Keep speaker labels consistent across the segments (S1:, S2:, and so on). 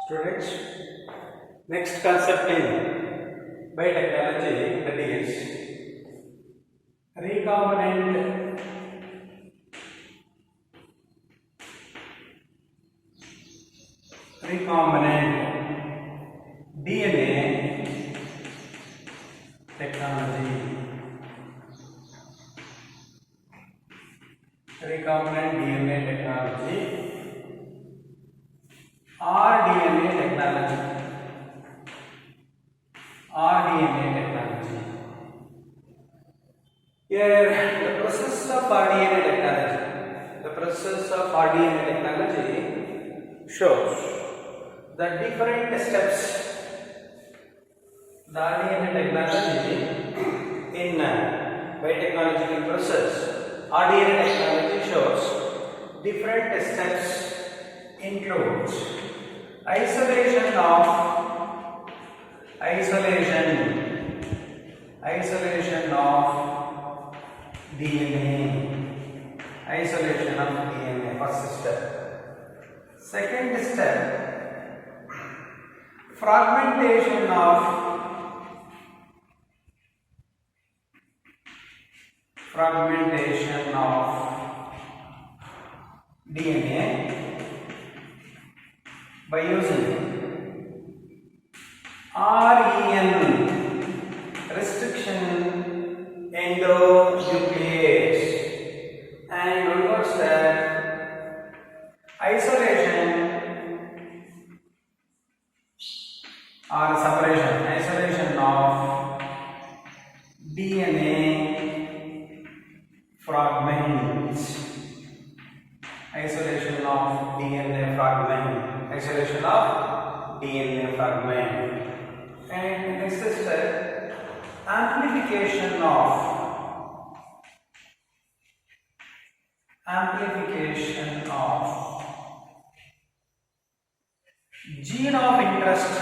S1: Students, next concept in biotechnology, that is recombinant DNA technology. Recombinant DNA technology rDNA technology. rDNA technology. Here, the process of rDNA technology shows the different steps. The rDNA technology in biotechnological process, rDNA technology shows different steps includes isolation of DNA. Isolation of DNA, first step. Second step, fragmentation of DNA by using REN, restriction endonuclease, and reverse that isolation or separation of DNA fragments. Isolation of DNA fragment. And next step, amplification of gene of interest.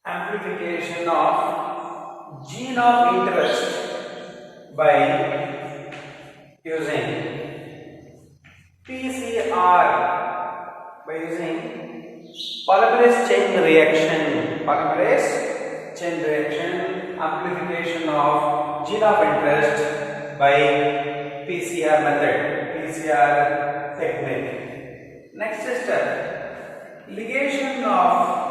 S1: Amplification of gene of interest by using PCR, by using polymerase chain reaction, amplification of gene of interest by PCR method, PCR technique. Next step, ligation of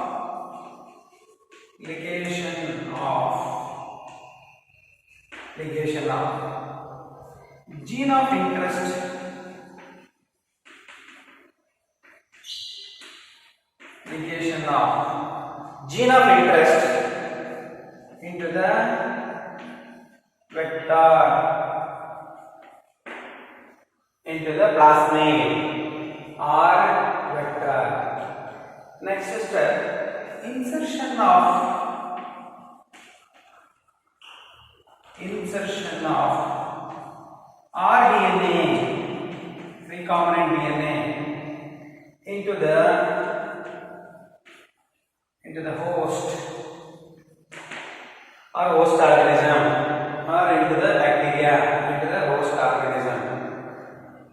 S1: gene of interest into the vector, into the plasmid or vector. Next step, insertion of rDNA, recombinant DNA, into the host or host organism, or into the bacteria, into the host organism.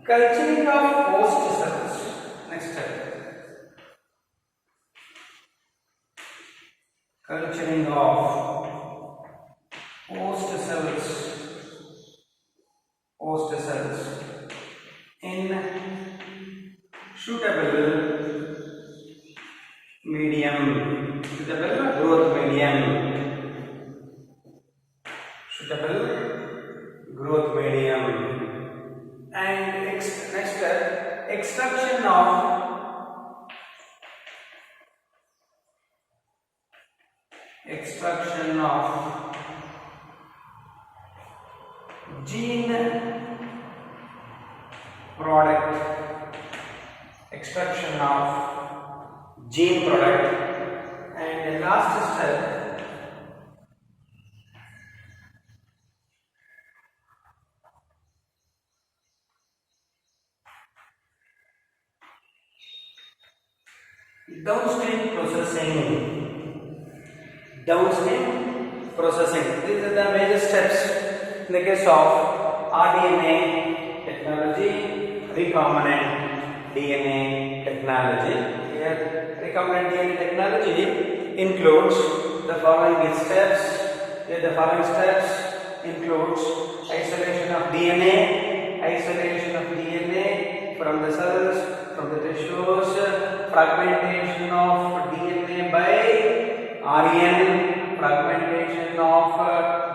S1: Culturing of host cells. Next step, culturing of host cells in suitable growth medium. And next step, extraction of gene product, and the last step, downstream processing. These are the major steps in the case of rDNA technology recombinant DNA technology. Here, recombinant DNA technology includes the following steps. Here, the following steps includes isolation of DNA from the cells, from the tissues, fragmentation of DNA by RN, fragmentation of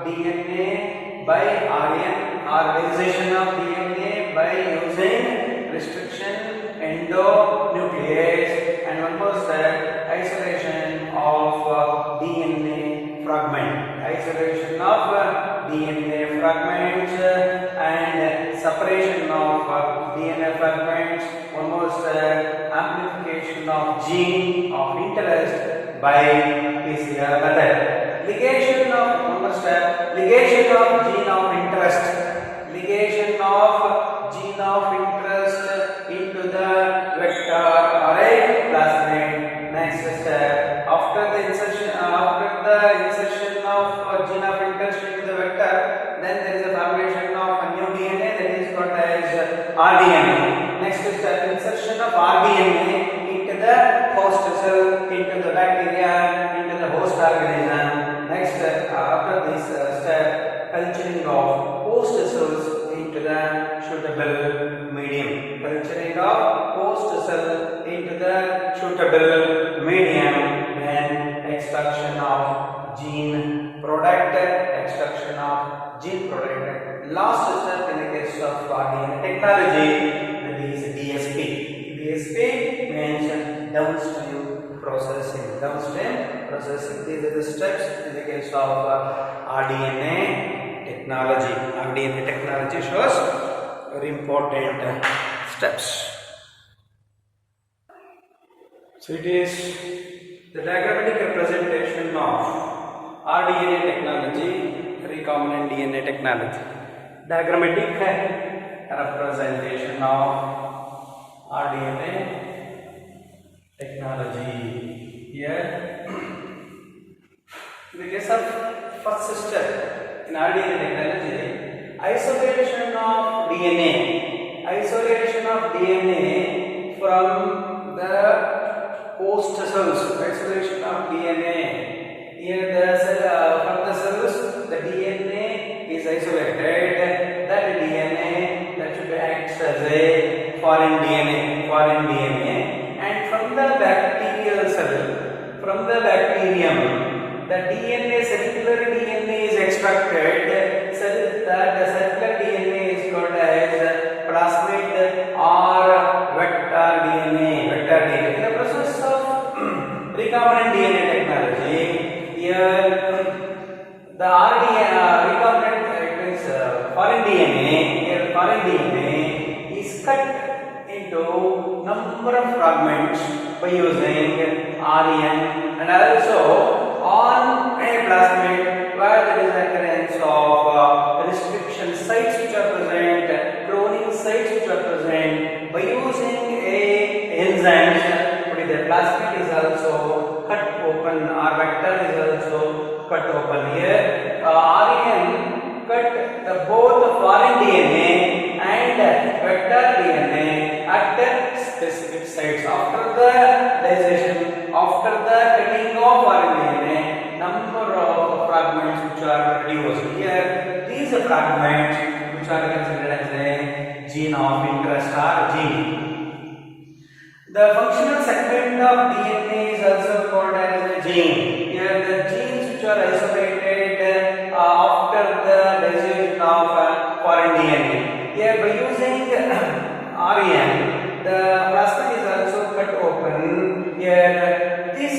S1: DNA by RN, organization of DNA by using restriction endonuclease, and one more step, isolation of DNA fragment, isolation of DNA fragments and separation of DNA fragments. One more step, amplification of gene of interest by PCR method. Ligation of, one more step, ligation of gene of interest, ligation of gene of interest into the vector or a plasmid. Next step, after the insertion of gene of interest into the vector, then there is a formation of a new DNA, that is called as rDNA. Next step, insertion of rDNA into the host cell, into the bacteria, into the host organism. Next step, after this step, culturing of host cells into the suitable medium. Culturing of host cell into the suitable medium, then extraction of gene product, extraction of gene product. Last step in the case of DNA technology, that is DSP. DSP means downstream processing. Downstream processing. These are the steps in the case of RDNA technology. RDNA technology shows very important steps. So it is the diagrammatic representation of rDNA technology, recombinant DNA technology. Diagrammatic representation of rDNA technology. Here, in the case of first step in rDNA technology, isolation of DNA from the host cells, isolation of DNA. Here the cell, from the cells, the DNA is isolated. That DNA that should act as a foreign DNA, and from the bacterial cell, from the bacterium, the DNA, cellular DNA is extracted. The cellular DNA is called as plasmid or vector DNA. In the process of recombinant DNA technology, here the recombinant means foreign DNA is cut into number of fragments by using RN, and also on a plasmid where there is occurrence of restriction sites which are present, cloning sites which are present, by using a enzyme, but the plasmid is also cut open, or vector is also cut open. Here RN cut both foreign DNA and vector DNA at specific sites. After the digestion, after the cutting of foreign DNA, number of fragments which are produced. Here, these fragments which are considered as a gene of interest or gene. The functional segment of DNA is also called as a gene. Here, the genes which are isolated after the digestion of foreign DNA. Here, by using RN, the plasmid is also cut open. Here, this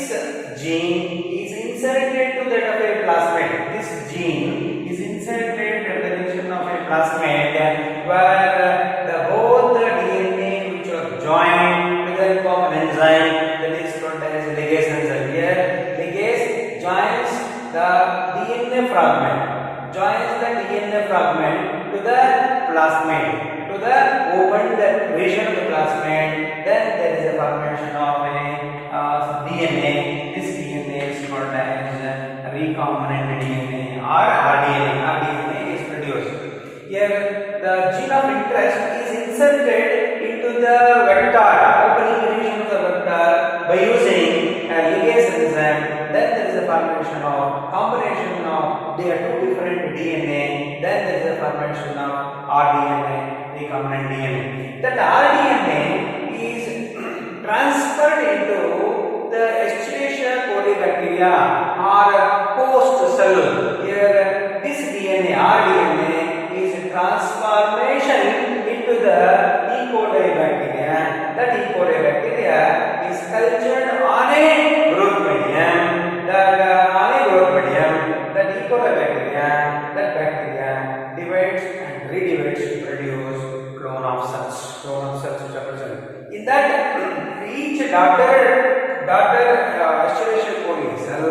S1: gene is inserted to that of a plasmid. This gene is inserted at the junction of a plasmid, where the both the DNA which are joined with the help of an enzyme, that is called as ligase enzyme. Here, ligase joins the DNA fragment, to the plasmid, to the opened region of the plasmid. Then there is a formation of a DNA. This DNA is called as recombinant DNA or rDNA. rDNA is produced. Here the gene of interest is inserted the vector, opening division of the vector by using a ligase enzyme, then there is a formation of combination of their two different DNA, then there is a formation of rDNA, recombinant DNA. That rDNA is transferred into the Escherichia coli bacteria or host cell. Here this DNA, rDNA is transformation into the E. coli bacteria. That E. coli bacteria is cultured on a growth medium. That E. coli bacteria, that bacteria divides and redivides to produce clone of cells which are present. In that, each daughter Escherichia coli cell,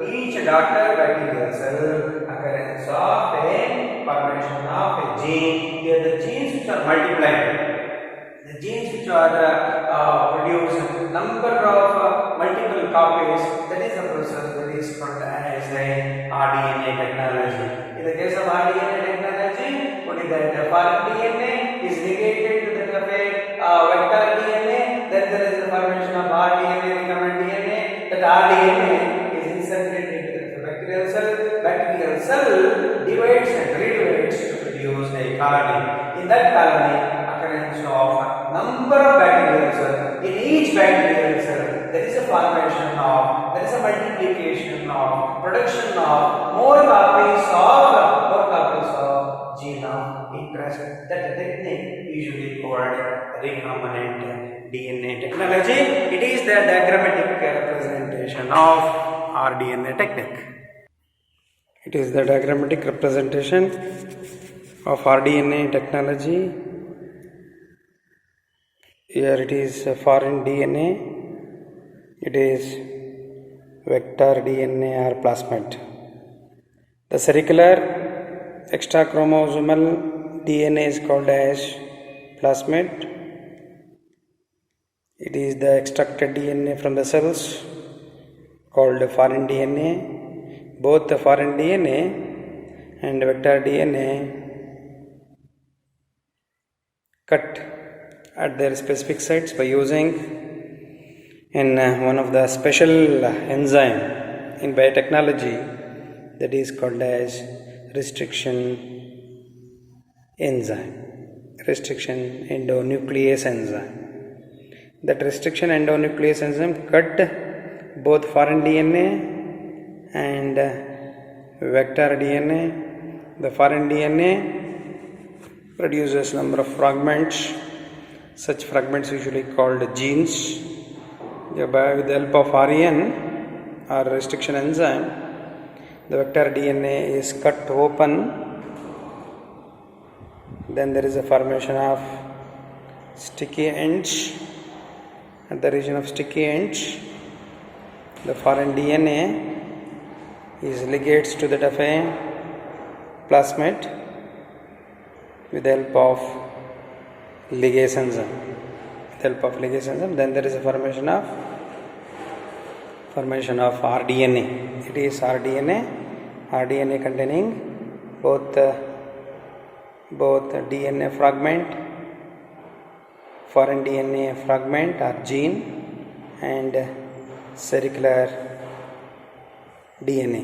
S1: each daughter bacterial cell occurrence of a formation of a gene. Here the genes which are multiplied, the genes which are produce number of multiple copies, that is the process that is called as a rDNA technology. In the case of rDNA technology, only that foreign DNA is ligated to that of a vector DNA, then there is the formation of rDNA, recombinant DNA. That rDNA is inserted into the bacterial cell divides and redivides to produce a colony. In that colony, occurrence of number of bacterial cells. In each bacterial cell, there is a formation of, there is a multiplication of, production of more copies of gene of interest. That technique usually called recombinant DNA technology. It is the diagrammatic representation of rDNA technique. It is the diagrammatic representation of rDNA technology. Here it is foreign DNA, it is vector DNA or plasmid. The circular extrachromosomal DNA is called as plasmid. It is the extracted DNA from the cells called foreign DNA. Both the foreign DNA and vector DNA cut at their specific sites by using one of the special enzyme in biotechnology that is called as restriction endonuclease enzyme. That restriction endonuclease enzyme cut both foreign DNA and vector DNA. The foreign DNA produces number of fragments. Such fragments usually called genes. Thereby, with the help of REN or restriction enzyme, the vector DNA is cut open. Then there is a formation of sticky ends. At the region of sticky ends, the foreign DNA is ligates to that of a plasmid with the help of ligase enzyme. Then there is a formation of rDNA. It is rDNA containing both DNA fragment, foreign DNA fragment or gene, and circular DNA,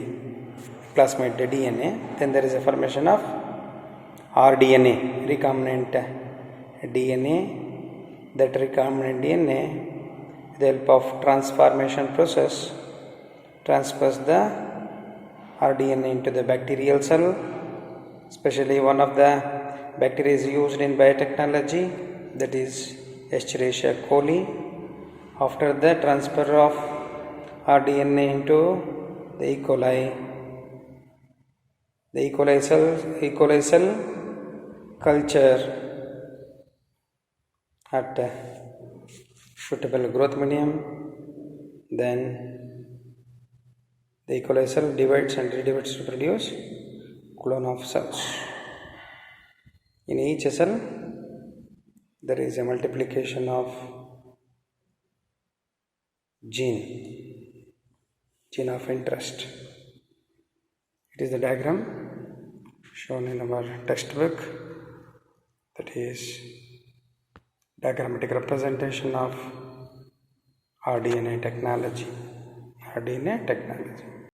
S1: plasmid DNA. Then there is a formation of rDNA, recombinant DNA. That recombinant DNA, with the help of transformation process, transfers the rDNA into the bacterial cell. Especially one of the bacteria is used in biotechnology, that is Escherichia coli. After the transfer of rDNA into the E. coli cell culture at suitable growth medium, then the E. coli cell divides and redivides to produce clone of cells. In each cell, there is a multiplication of gene of interest. It is the diagram shown in our textbook, that is
S2: diagrammatic representation of RDNA technology. RDNA technology.